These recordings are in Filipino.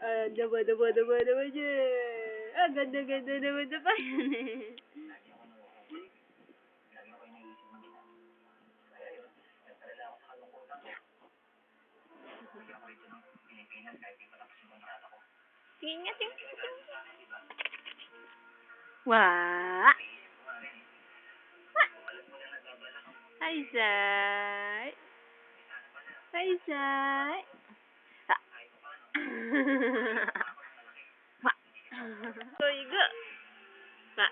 Naman niya. Ang ganda-ganda naman na pa yan eh. Tingin nga, tingin. Wah! Hi, Zay. Hi, Zay. So you go. Ma.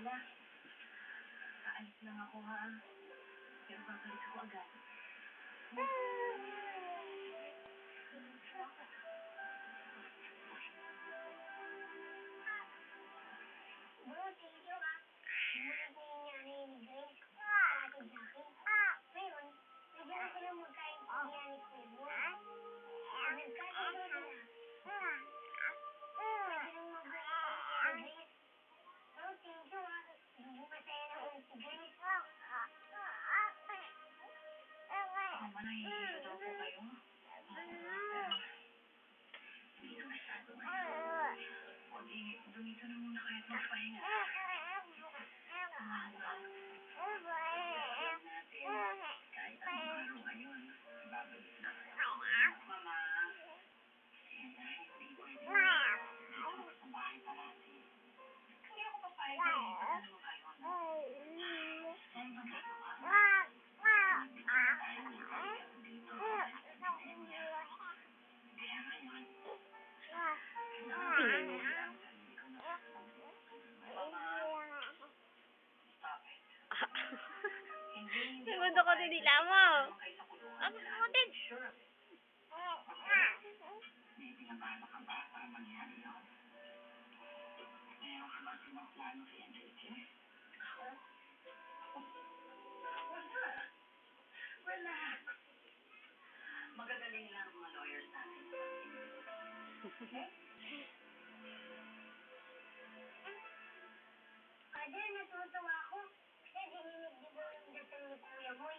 Hala, aalis lang ako ha. Pero babalik ako agad. Bro, thank you ha. Hindi mo nangyari ni Grace. Ate Jackie. Ngayon, medyo na sila magkaintindihan ni Kubo. Nagkasundo sila. Pwede nang mag-uwi ni Grace. Bro, thank you ha. Hindi masaya na ulit si Grace. Mama, nahihiyo daw po kayo. Hindi na masyado ngayon. Dumito na muna kayo at magpahinga. Kahit anong araw ngayon, babalik na kayo. Mama, Sienna, hindi pwede. Dito ako sa bahay parati. Hindi ako papayag na dito na naman kayo. Dahil magagawa. Hindi ko na tayo dito. Kaya ngayon, Segundo ko nila mo. Ano mo din? May pinabahala ka ba para mangyari yun? Meron ka ba ibang plano kay Enrique? Ako? Wala. Relax. Magagaling lang ang mga lawyers natin. Okay? Father, natutuwa ako. Kasi dininig di ba yung dating ni Kuya Boy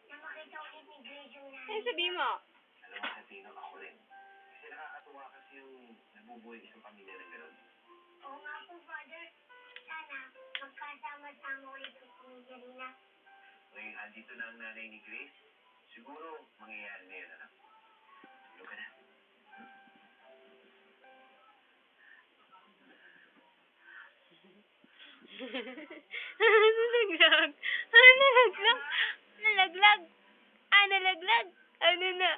na makita ulit ni Grace yung nanay. Ano sabihin mo? Alam mo, Tino, ako rin. Kasi nakakatuwa kasi yung nabubuhay isang pamilya ng gano'n. Oo nga po, Father. Sana magkasama-sama ulit ang pamilya nila. Ngayon, andito na ang nanay ni Grace. Siguro, mangyayari na yan, anak. Tulog ka na. Nalaglag. Nalaglag. Nalaglag. Nalaglag. Ano na?